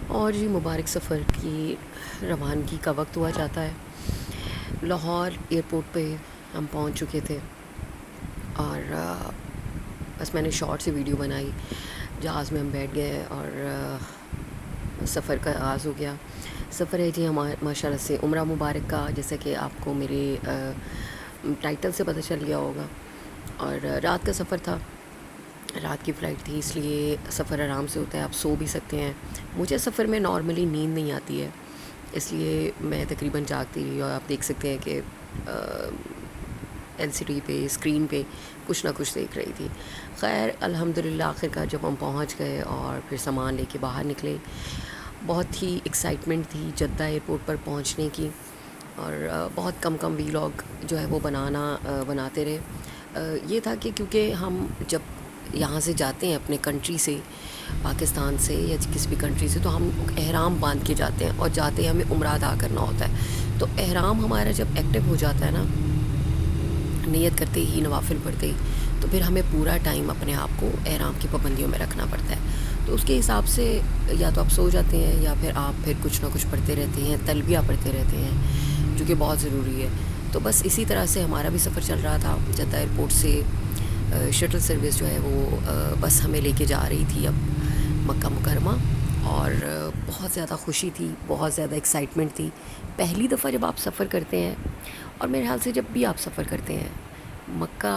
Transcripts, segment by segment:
اور جی مبارک سفر کی روانگی کا وقت ہوا جاتا ہے. لاہور ایئرپورٹ پہ ہم پہنچ چکے تھے اور بس میں نے شارٹ سی ویڈیو بنائی. جہاز میں ہم بیٹھ گئے اور سفر کا آغاز ہو گیا. سفر ہے جی ہمارا ماشاء اللہ سے عمرہ مبارک کا، جیسا کہ آپ کو میرے ٹائٹل سے پتہ چل گیا ہوگا. اور رات کا سفر تھا، رات کی فلائٹ تھی، اس لیے سفر آرام سے ہوتا ہے، آپ سو بھی سکتے ہیں. مجھے سفر میں نارملی نیند نہیں آتی ہے، اس لیے میں تقریباً جاگتی رہی. اور آپ دیکھ سکتے ہیں کہ ایل سی ڈی پہ اسکرین پہ کچھ نہ کچھ دیکھ رہی تھی. خیر الحمدللہ آخر کار جب ہم پہنچ گئے اور پھر سامان لے کے باہر نکلے، بہت ہی ایکسائٹمنٹ تھی جدہ ایئرپورٹ پر پہنچنے کی. اور بہت کم ویلاگ جو ہے وہ بناتے رہے. یہ تھا کہ کیونکہ ہم جب یہاں سے جاتے ہیں اپنے کنٹری سے، پاکستان سے یا کسی بھی کنٹری سے، تو ہم احرام باندھ کے جاتے ہیں اور جاتے ہیں ہمیں عمرہ ادا کرنا ہوتا ہے. تو احرام ہمارا جب ایکٹیو ہو جاتا ہے نا، نیت کرتے ہی نوافل پڑھتے ہی، تو پھر ہمیں پورا ٹائم اپنے آپ کو احرام کی پابندیوں میں رکھنا پڑتا ہے. تو اس کے حساب سے یا تو آپ سو جاتے ہیں یا پھر آپ پھر کچھ نہ کچھ پڑھتے رہتے ہیں، تلبیہ پڑھتے رہتے ہیں، جو کہ بہت ضروری ہے. تو بس اسی طرح سے ہمارا بھی سفر چل رہا تھا. جدہ ایئرپورٹ سے شٹل سروس جو ہے وہ بس ہمیں لے کے جا رہی تھی اب مکہ مکرمہ. اور بہت زیادہ خوشی تھی، بہت زیادہ ایکسائٹمنٹ تھی. پہلی دفعہ جب آپ سفر کرتے ہیں، اور میرے خیال سے جب بھی آپ سفر کرتے ہیں، مکہ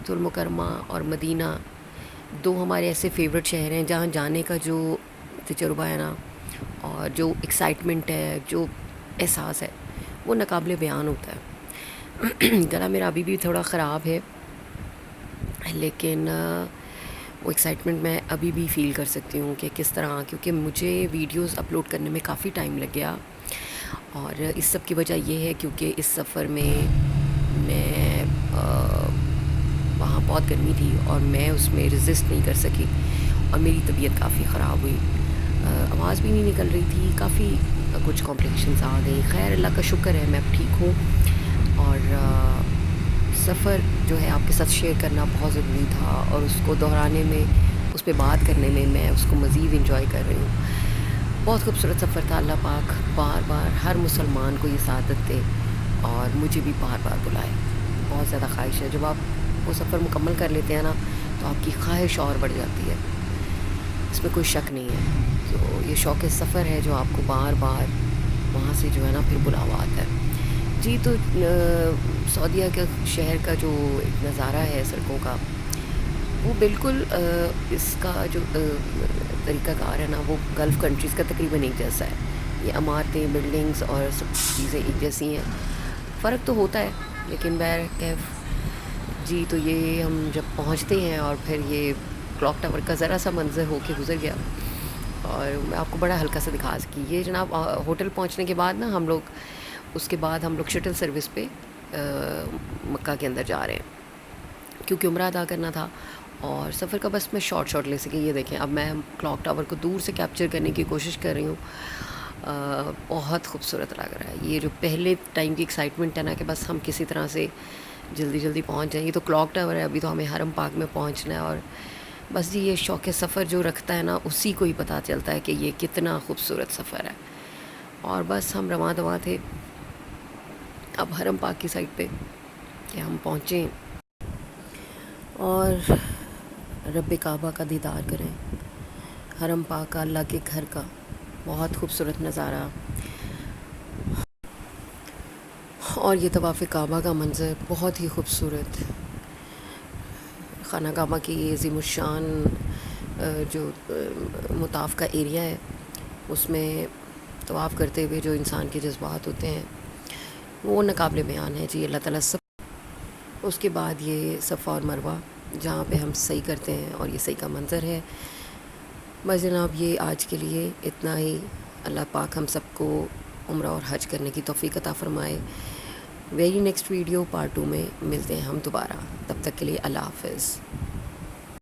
المکرمہ اور مدینہ دو ہمارے ایسے فیوریٹ شہر ہیں جہاں جانے کا جو تجربہ ہے نا، اور جو ایکسائٹمنٹ ہے، جو احساس ہے، وہ ناقابل بیان ہوتا ہے. گلا میرا ابھی بھی تھوڑا خراب ہے، لیکن وہ ایکسائٹمنٹ میں ابھی بھی فیل کر سکتی ہوں کہ کس طرح، کیونکہ مجھے ویڈیوز اپلوڈ کرنے میں کافی ٹائم لگ گیا. اور اس سب کی وجہ یہ ہے کیونکہ اس سفر میں وہاں بہت گرمی تھی اور میں اس میں رزسٹ نہیں کر سکی اور میری طبیعت کافی خراب ہوئی. آواز بھی نہیں نکل رہی تھی، کافی کچھ کمپلیکیشنز آ گئی. خیر اللہ کا شکر ہے میں اب ٹھیک ہوں. اور سفر جو ہے آپ کے ساتھ شیئر کرنا بہت ضروری تھا، اور اس کو دہرانے میں، اس پہ بات کرنے میں اس کو مزید انجوائے کر رہی ہوں. بہت خوبصورت سفر تھا. اللہ پاک بار بار ہر مسلمان کو یہ سعادت دے اور مجھے بھی بار بار بلائے. بہت زیادہ خواہش ہے، جب آپ وہ سفر مکمل کر لیتے ہیں نا، تو آپ کی خواہش اور بڑھ جاتی ہے، اس میں کوئی شک نہیں ہے. تو یہ شوق سفر ہے جو آپ کو بار بار وہاں سے جو ہے نا پھر بلاوا آتا ہے. جی تو سعودیہ کے شہر کا جو ایک نظارہ ہے سڑکوں کا، وہ بالکل اس کا جو طریقہ کار ہے نا، وہ گلف کنٹریز کا تقریباً ایک جیسا ہے. یہ عمارتیں، بلڈنگز اور سب چیزیں ایک جیسی ہیں. فرق تو ہوتا ہے لیکن بہرکیف جی. تو یہ ہم جب پہنچتے ہیں اور پھر یہ کلاک ٹاور کا ذرا سا منظر ہو کے گزر گیا، اور میں آپ کو بڑا ہلکا سا دکھا سکی. یہ جناب ہوٹل پہنچنے کے بعد نا ہم لوگ شٹل سروس پہ مکہ کے اندر جا رہے ہیں کیونکہ عمرہ ادا کرنا تھا. اور سفر کا بس میں شارٹ لے سکی. یہ دیکھیں اب میں کلاک ٹاور کو دور سے کیپچر کرنے کی کوشش کر رہی ہوں. بہت خوبصورت لگ رہا ہے. یہ جو پہلے ٹائم کی ایکسائٹمنٹ ہے نا کہ بس ہم کسی طرح سے جلدی پہنچ جائیں. یہ تو کلاک ٹاور ہے، ابھی تو ہمیں حرم پاک میں پہنچنا ہے. اور بس جی یہ شوق سفر جو رکھتا ہے نا، اسی کو ہی پتہ چلتا ہے کہ یہ کتنا خوبصورت سفر ہے. اور بس ہم رواں دواں تھے اب حرم پاک کی سائڈ پہ کہ ہم پہنچیں اور رب کعبہ کا دیدار کریں. حرم پاک کا، اللہ کے گھر کا بہت خوبصورت نظارہ. اور یہ طواف کعبہ کا منظر بہت ہی خوبصورت. خانہ کعبہ کی یہ عظیم الشان جو مطاف کا ایریا ہے، اس میں طواف کرتے ہوئے جو انسان کے جذبات ہوتے ہیں وہ ناقابل بیان ہے. جی اللہ تعالیٰ سب. اس کے بعد یہ صفا اور مروہ جہاں پہ ہم صحیح کرتے ہیں، اور یہ صحیح کا منظر ہے. بس جناب یہ آج کے لیے اتنا ہی. اللہ پاک ہم سب کو عمرہ اور حج کرنے کی توفیق عطا فرمائے. ویری نیکسٹ ویڈیو پارٹ 2 میں ملتے ہیں ہم دوبارہ. تب تک کے لیے اللہ حافظ.